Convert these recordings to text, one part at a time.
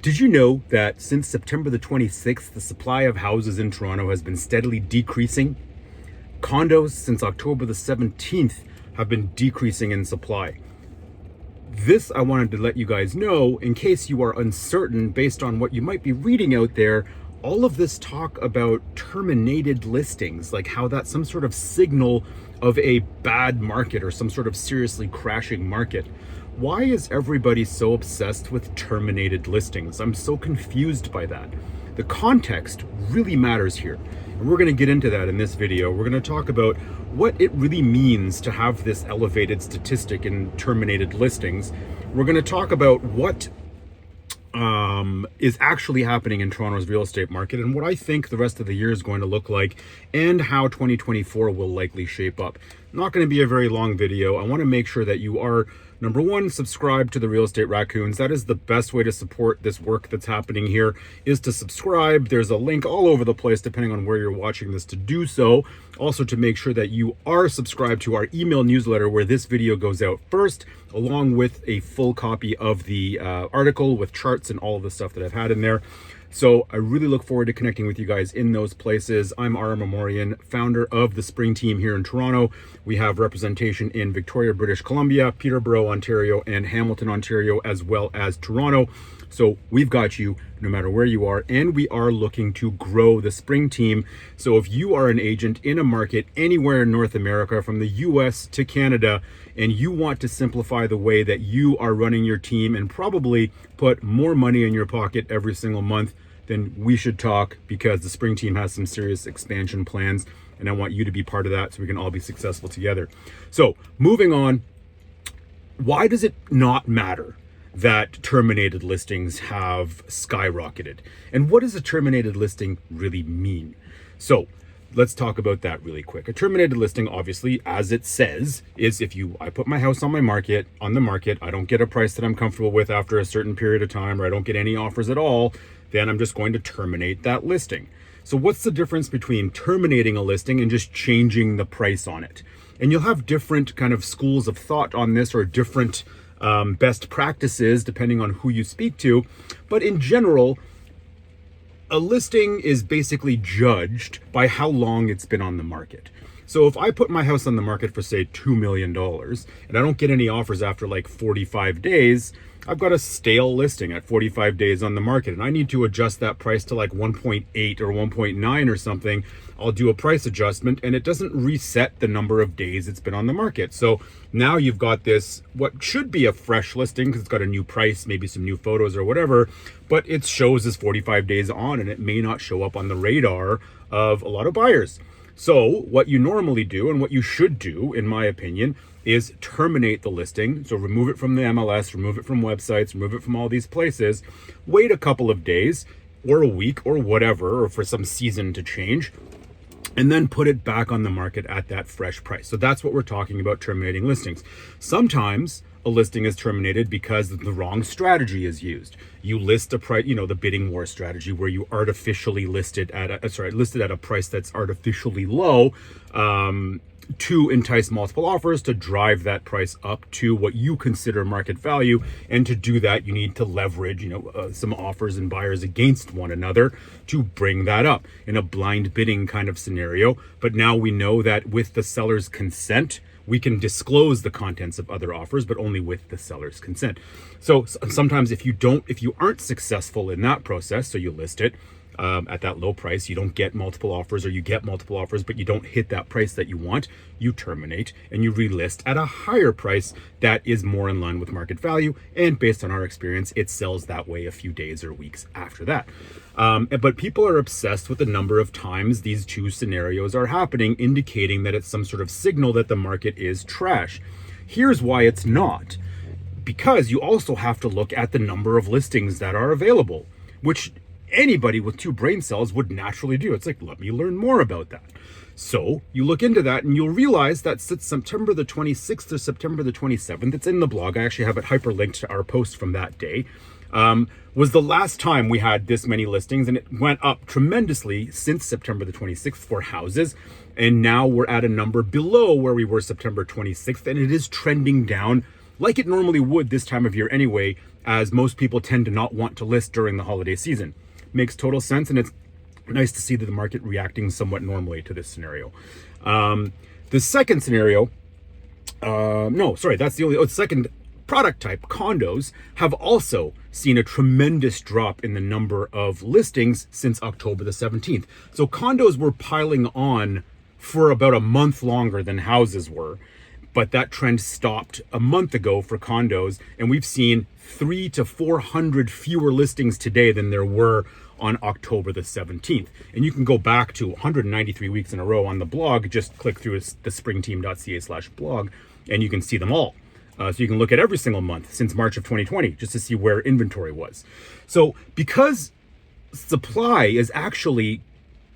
Did you know that since September the 26th, the supply of houses in Toronto has been steadily decreasing? Condos since October the 17th have been decreasing in supply. This I wanted to let you guys know in case you are uncertain based on what you might be reading out there. All of this talk about terminated listings, like how that's some sort of signal of a bad market or some sort of seriously crashing market. Why is everybody so obsessed with terminated listings? I'm so confused by that. The context really matters here. And we're going to get into that in this video. We're going to talk about what it really means to have this elevated statistic in terminated listings. We're going to talk about what is actually happening in Toronto's real estate market and what I think the rest of the year is going to look like and how 2024 will likely shape up. Not going to be a very long video. I want to make sure that you are, number one, subscribe to the Real Estate Raccoons. That is the best way to support this work that's happening here, is to subscribe. There's a link all over the place depending on where you're watching this to do so. Also to make sure that you are subscribed to our email newsletter where this video goes out first, along with a full copy of the article with charts and all of the stuff that I've had in there. So I really look forward to connecting with you guys in those places. I'm Ara Memorian, founder of the Spring Team here in Toronto. We have representation in Victoria, British Columbia, Peterborough, Ontario, and Hamilton, Ontario, as well as Toronto. So we've got you no matter where you are, and we are looking to grow the Spring Team. So if you are an agent in a market anywhere in North America, from the US to Canada, and you want to simplify the way that you are running your team and probably put more money in your pocket every single month, then we should talk, because the Spring Team has some serious expansion plans, and I want you to be part of that so we can all be successful together. So moving on, why does it not matter that terminated listings have skyrocketed? And what does a terminated listing really mean? So let's talk about that really quick. A terminated listing, obviously, as it says, is if I put my house on the market, I don't get a price that I'm comfortable with after a certain period of time, or I don't get any offers at all, then I'm just going to terminate that listing. So what's the difference between terminating a listing and just changing the price on it? And you'll have different kind of schools of thought on this, or different best practices depending on who you speak to. But in general, a listing is basically judged by how long it's been on the market. So if I put my house on the market for, say, $2 million and I don't get any offers after like 45 days, I've got a stale listing at 45 days on the market, and I need to adjust that price to like 1.8 or 1.9 or something. I'll do a price adjustment, and it doesn't reset the number of days it's been on the market. So now you've got this, what should be a fresh listing because it's got a new price, maybe some new photos or whatever, but it shows as 45 days on, and it may not show up on the radar of a lot of buyers. So what you normally do, and what you should do, in my opinion, is terminate the listing. So remove it from the MLS, remove it from websites, remove it from all these places, wait a couple of days or a week or whatever, or for some season to change, and then put it back on the market at that fresh price. So that's what we're talking about, terminating listings. Sometimes a listing is terminated because the wrong strategy is used. You list a price, the bidding war strategy, where you artificially listed at a price that's artificially low, to entice multiple offers, to drive that price up to what you consider market value. And to do that, you need to leverage, some offers and buyers against one another to bring that up in a blind bidding kind of scenario. But now we know that with the seller's consent, we can disclose the contents of other offers, but only with the seller's consent. So sometimes if you aren't successful in that process, so you list it at that low price, you don't get multiple offers, or you get multiple offers, but you don't hit that price that you want, you terminate and you relist at a higher price that is more in line with market value. And based on our experience, it sells that way a few days or weeks after that. But people are obsessed with the number of times these two scenarios are happening, indicating that it's some sort of signal that the market is trash. Here's why it's not. Because you also have to look at the number of listings that are available, which anybody with two brain cells would naturally do. It's like, let me learn more about that. So you look into that, and you'll realize that since September the 26th to September the 27th, it's in the blog, I actually have it hyperlinked to our post from that day, was the last time we had this many listings, and it went up tremendously since September the 26th for houses. And now we're at a number below where we were September 26th, and it is trending down like it normally would this time of year anyway, as most people tend to not want to list during the holiday season. Makes total sense, and it's nice to see that the market reacting somewhat normally to this scenario. The second scenario, second product type, condos, have also seen a tremendous drop in the number of listings since October the 17th. So condos were piling on for about a month longer than houses were, but that trend stopped a month ago for condos, and we've seen 300 to 400 fewer listings today than there were on October the 17th. And you can go back to 193 weeks in a row on the blog. Just click through TheSpringTeam.ca/blog and you can see them all. So you can look at every single month since March of 2020 just to see where inventory was. So because supply is actually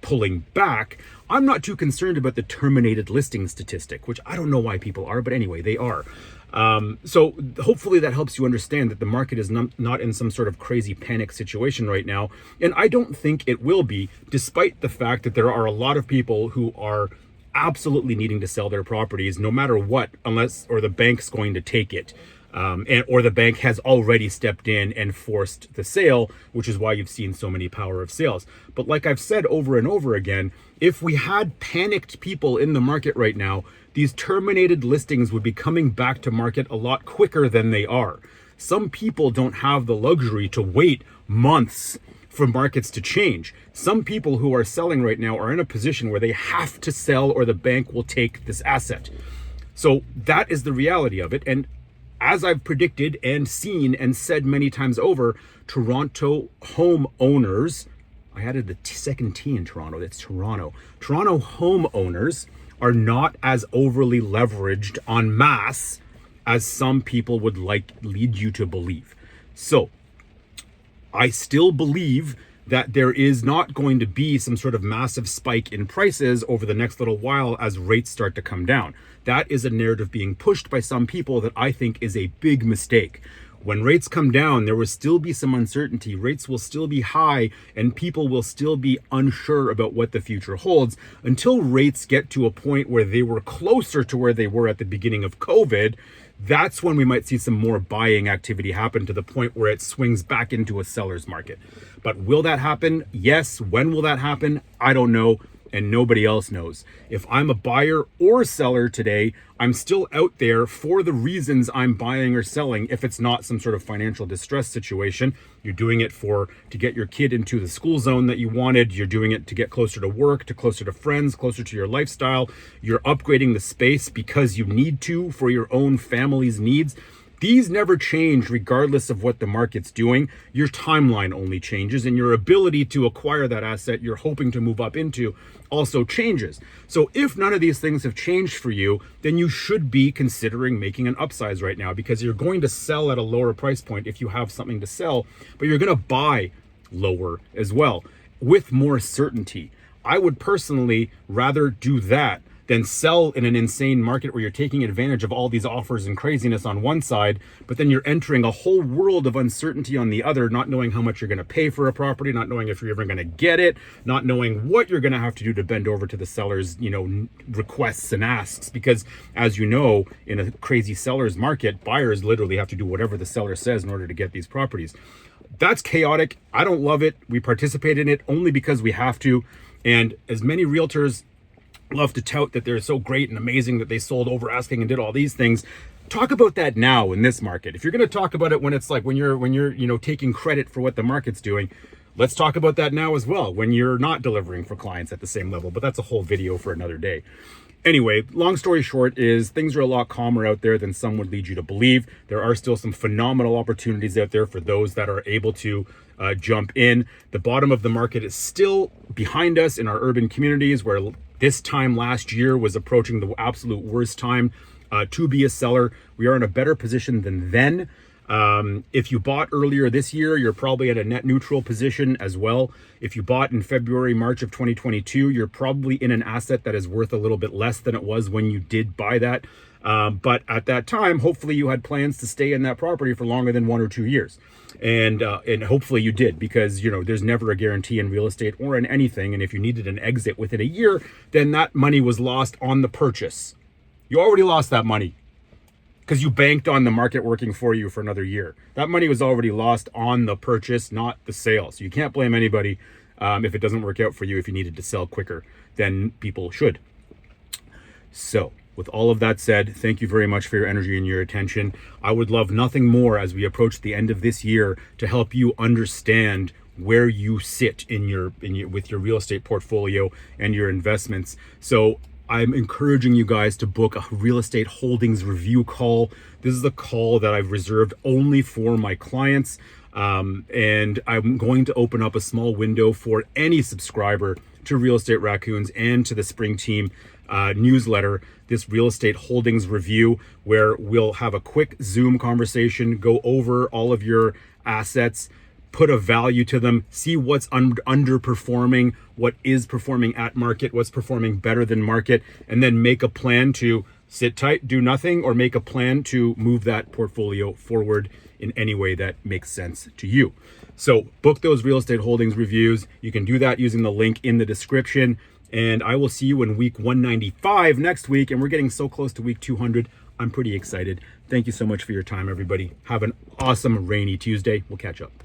pulling back, I'm not too concerned about the terminated listing statistic, which I don't know why people are, but anyway, they are. So hopefully that helps you understand that the market is not in some sort of crazy panic situation right now. And I don't think it will be, despite the fact that there are a lot of people who are absolutely needing to sell their properties no matter what, unless or the bank's going to take it. Or the bank has already stepped in and forced the sale, which is why you've seen so many power of sales. But like I've said over and over again, if we had panicked people in the market right now, these terminated listings would be coming back to market a lot quicker than they are. Some people don't have the luxury to wait months for markets to change. Some people who are selling right now are in a position where they have to sell or the bank will take this asset. So that is the reality of it. And as I've predicted and seen and said many times over, Toronto homeowners, I added the second T in Toronto, that's Toronto. Toronto homeowners are not as overly leveraged en masse as some people would like lead you to believe. So I still believe that there is not going to be some sort of massive spike in prices over the next little while as rates start to come down. That is a narrative being pushed by some people that I think is a big mistake. When rates come down, there will still be some uncertainty. Rates will still be high and people will still be unsure about what the future holds until rates get to a point where they were closer to where they were at the beginning of COVID. That's when we might see some more buying activity happen to the point where it swings back into a seller's market. But will that happen? Yes. When will that happen? I don't know. And nobody else knows. If I'm a buyer or seller today, I'm still out there for the reasons I'm buying or selling. If it's not some sort of financial distress situation, you're doing it to get your kid into the school zone that you wanted. You're doing it to get closer to work, to closer to friends, closer to your lifestyle. You're upgrading the space because you need to for your own family's needs. These never change regardless of what the market's doing. Your timeline only changes, and your ability to acquire that asset you're hoping to move up into also changes. So if none of these things have changed for you, then you should be considering making an upsize right now, because you're going to sell at a lower price point if you have something to sell, but you're going to buy lower as well with more certainty. I would personally rather do that than sell in an insane market where you're taking advantage of all these offers and craziness on one side, but then you're entering a whole world of uncertainty on the other, not knowing how much you're going to pay for a property, not knowing if you're ever going to get it, not knowing what you're going to have to do to bend over to the seller's, requests and asks. Because as you know, in a crazy seller's market, buyers literally have to do whatever the seller says in order to get these properties. That's chaotic. I don't love it. We participate in it only because we have to. And as many realtors love to tout that they're so great and amazing that they sold over asking and did all these things, talk about that now in this market. If you're going to talk about it when it's like when you're taking credit for what the market's doing, let's talk about that now as well when you're not delivering for clients at the same level. But that's a whole video for another day. Anyway, long story short is things are a lot calmer out there than some would lead you to believe. There are still some phenomenal opportunities out there for those that are able to jump in. The bottom of the market is still behind us in our urban communities, where this time last year was approaching the absolute worst time to be a seller. We are in a better position than then. If you bought earlier this year, you're probably at a net neutral position as well. If you bought in February, March of 2022, you're probably in an asset that is worth a little bit less than it was when you did buy that. But at that time, hopefully you had plans to stay in that property for longer than 1 or 2 years. And hopefully you did, because, there's never a guarantee in real estate or in anything. And if you needed an exit within a year, then that money was lost on the purchase. You already lost that money. because you banked on the market working for you for another year. That money was already lost on the purchase, not the sale. So you can't blame anybody if it doesn't work out for you, if you needed to sell quicker than people should. So with all of that said, thank you very much for your energy and your attention. I would love nothing more as we approach the end of this year to help you understand where you sit with your real estate portfolio and your investments. So I'm encouraging you guys to book a real estate holdings review call. This is a call that I've reserved only for my clients. And I'm going to open up a small window for any subscriber to Real Estate Raccoons and to the Spring Team newsletter, this real estate holdings review, where we'll have a quick Zoom conversation, go over all of your assets, put a value to them, see what's underperforming, what is performing at market, what's performing better than market, and then make a plan to sit tight, do nothing, or make a plan to move that portfolio forward in any way that makes sense to you. So book those real estate holdings reviews. You can do that using the link in the description. And I will see you in week 195 next week. And we're getting so close to week 200. I'm pretty excited. Thank you so much for your time, everybody. Have an awesome rainy Tuesday. We'll catch up.